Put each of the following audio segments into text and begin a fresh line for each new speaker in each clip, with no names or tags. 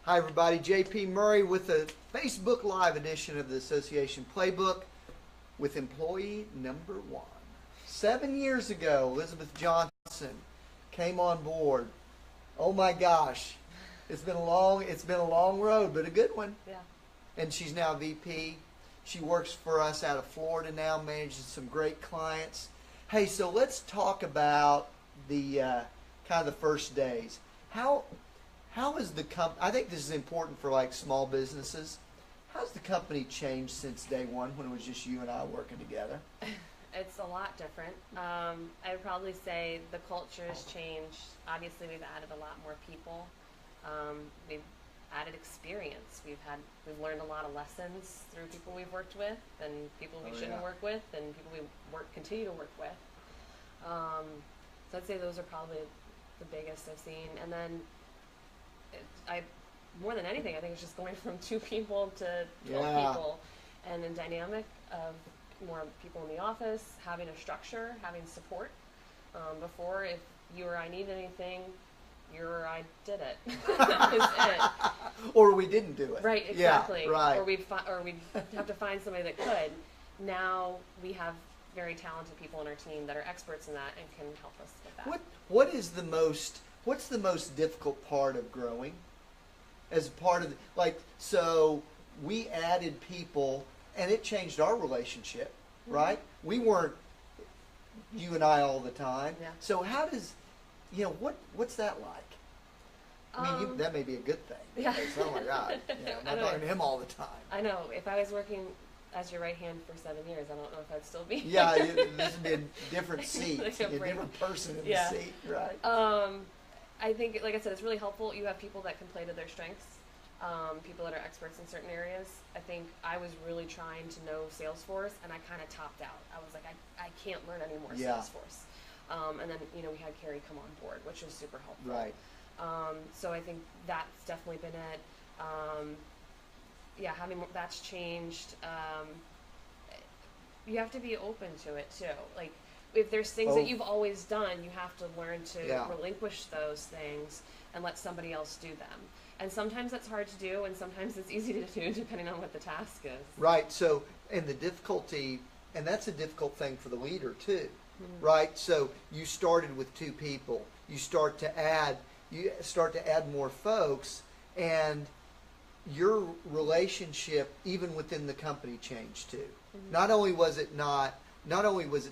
Hi everybody, JP Moery with a Facebook Live edition of the Association Playbook with employee number 1. 7 years ago, Elizabeth Johnson came on board. Oh my gosh, it's been a long road, but a good one.
Yeah.
And she's now VP. She works for us out of Florida now, manages some great clients. Hey, so let's talk about the kind of the first days. How is the company? I think this is important for like small businesses. How's the company changed since day one when it was just you and I working together?
It's a lot different. I would probably say the culture has changed. Obviously, we've added a lot more people. We've added experience. We've learned a lot of lessons through people we've worked with, and people we shouldn't work with, and people we continue to work with. So I'd say those are probably the biggest I've seen. And then more than anything, I think it's just going from 2 people to 12 people, and a dynamic of more people in the office, having a structure, having support. Before, if you or I needed anything, you or I did it. Is it.
Or we didn't do it.
Right, exactly.
Yeah, right.
Or we'd have to find somebody that could. Now we have very talented people on our team that are experts in that and can help us with that.
What's the most difficult part of growing? As part of so we added people and it changed our relationship, right? We weren't you and I all the time.
Yeah.
So how does what's that like? I mean, that may be a good thing.
Yeah.
Oh my God, I'm not talking to him all the time.
I know. If I was working as your right hand for 7 years, I don't know if I'd still be.
Yeah, this would be a different seat,
Like
a different person in the seat, right?
I think, like I said, it's really helpful. You have people that can play to their strengths, people that are experts in certain areas. I think I was really trying to know Salesforce, and I kind of topped out. I was like, I can't learn any more Salesforce. And then, we had Carrie come on board, which was super helpful.
Right.
So I think that's definitely been it. Having more, that's changed. You have to be open to it too. Like, if there's things that you've always done, you have to learn to relinquish those things and let somebody else do them. And sometimes that's hard to do, and sometimes it's easy to do, depending on what the task is.
Right. So, and the difficulty, and that's a difficult thing for the leader too, right? So you started with 2 people. You start to add more folks, and your relationship, even within the company, changed too. Not only was it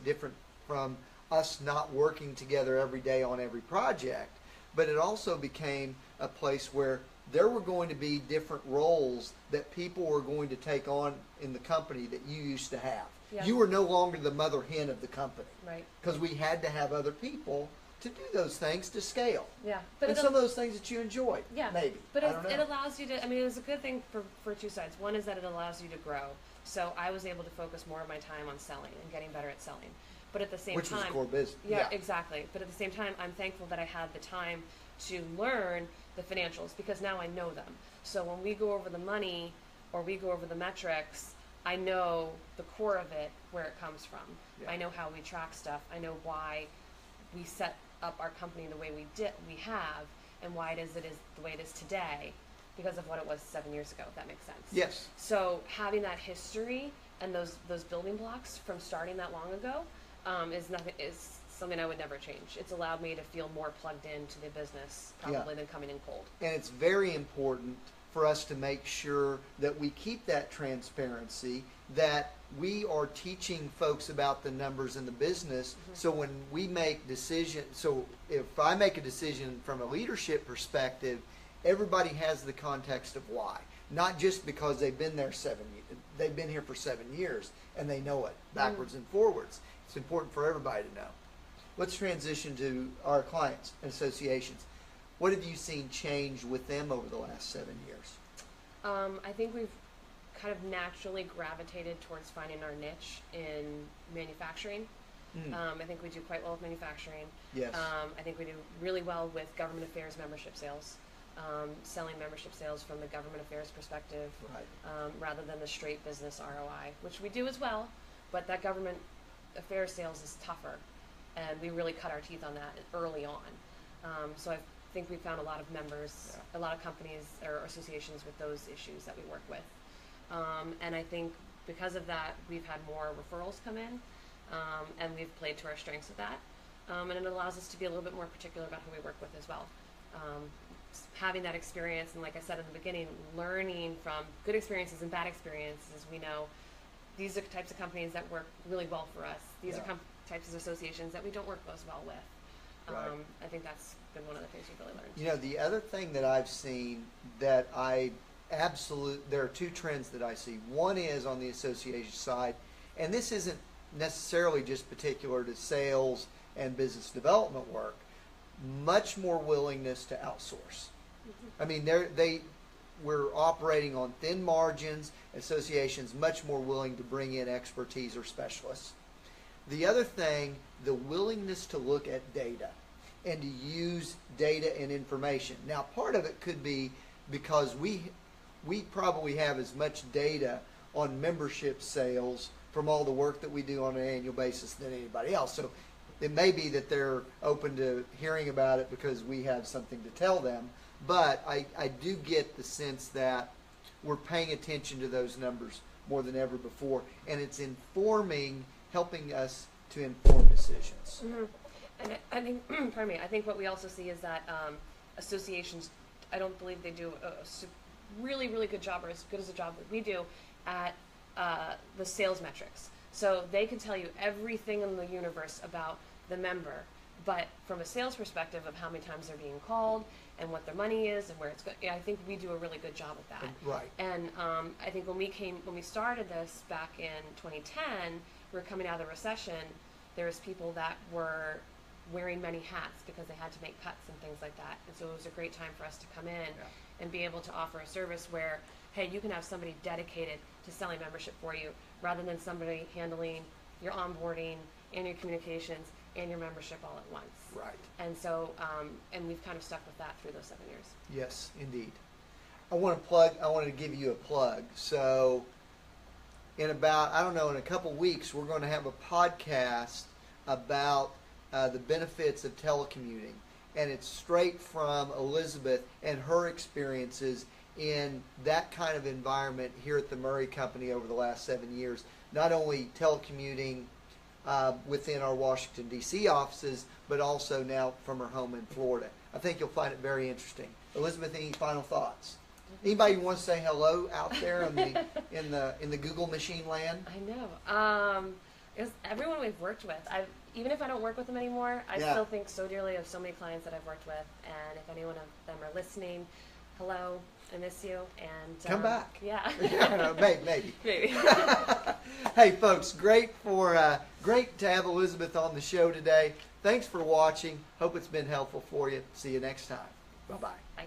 different from us not working together every day on every project, but it also became a place where there were going to be different roles that people were going to take on in the company that you used to have.
Yeah.
You were no longer the mother hen of the company.
Right.
Because we had to have other people to do those things to scale.
Yeah.
And some of those things that you enjoyed.
Yeah.
Maybe.
But
I don't know.
it allows you to, it was a good thing for 2 sides. One is that it allows you to grow. So I was able to focus more of my time on selling and getting better at selling. But at the same
Which
time,
was core business.
Yeah, exactly. But at the same time, I'm thankful that I had the time to learn the financials, because now I know them. So when we go over the money or we go over the metrics, I know the core of it, where it comes from.
Yeah.
I know how we track stuff. I know why we set up our company the way we have, and why it is the way it is today, because of what it was 7 years ago, if that makes sense.
Yes.
So having that history and those building blocks from starting that long ago is something I would never change. It's allowed me to feel more plugged into the business probably than coming in cold.
And it's very important for us to make sure that we keep that transparency, that we are teaching folks about the numbers in the business. So when we make decisions, so if I make a decision from a leadership perspective, everybody has the context of why. Not just because they've been there they've been here for 7 years and they know it backwards and forwards. It's important for everybody to know. Let's transition to our clients and associations. What have you seen change with them over the last 7 years?
I think we've kind of naturally gravitated towards finding our niche in manufacturing. I think we do quite well with manufacturing.
Yes.
I think we do really well with government affairs membership sales, selling membership sales from the government affairs perspective, rather than the straight business ROI, which we do as well, but that government affairs sales is tougher, and we really cut our teeth on that early on. So I think we found a lot of members, a lot of companies or associations with those issues that we work with. And I think because of that, we've had more referrals come in, and we've played to our strengths with that. And it allows us to be a little bit more particular about who we work with as well. Having that experience, and like I said in the beginning, learning from good experiences and bad experiences, we know these are types of companies that work really well for us. These are types of associations that we don't work as well with.
Right.
I think that's been one of the things we've really learned.
You know, the other thing that I've seen that there are two trends that I see. One is on the association side, and this isn't necessarily just particular to sales and business development work, much more willingness to outsource. I mean, we're operating on thin margins, associations much more willing to bring in expertise or specialists. The other thing, the willingness to look at data and to use data and information. Now, part of it could be because we probably have as much data on membership sales from all the work that we do on an annual basis than anybody else. So it may be that they're open to hearing about it because we have something to tell them. But I do get the sense that we're paying attention to those numbers more than ever before, and it's helping us to inform decisions.
Mm-hmm. And I think, pardon me, I think what we also see is that associations, I don't believe they do a really, really good job, or as good as a job that we do at the sales metrics. So they can tell you everything in the universe about the member, but from a sales perspective of how many times they're being called and what their money is and where it's going, I think we do a really good job of that.
Right.
And I think when we started this back in 2010, we were coming out of the recession. There was people that were wearing many hats because they had to make cuts and things like that. And so it was a great time for us to come in and be able to offer a service where, hey, you can have somebody dedicated to selling membership for you rather than somebody handling your onboarding and your communications and your membership all at once.
Right.
And so, and we've kind of stuck with that through those 7 years.
Yes, indeed. I want to give you a plug. So in about, in a couple weeks, we're going to have a podcast about the benefits of telecommuting. And it's straight from Elizabeth and her experiences in that kind of environment here at the Moery Company over the last 7 years. Not only telecommuting within our Washington, D.C. offices, but also now from her home in Florida. I think you'll find it very interesting. Elizabeth, any final thoughts? Anybody want to say hello out there in the Google machine land?
I know. It's everyone we've worked with. Even if I don't work with them anymore, I still think so dearly of so many clients that I've worked with. And if any one of them are listening, hello, I miss you. And
come back.
Yeah.
Maybe. Hey, folks, great to have Elizabeth on the show today. Thanks for watching. Hope it's been helpful for you. See you next time. Bye-bye.
Bye.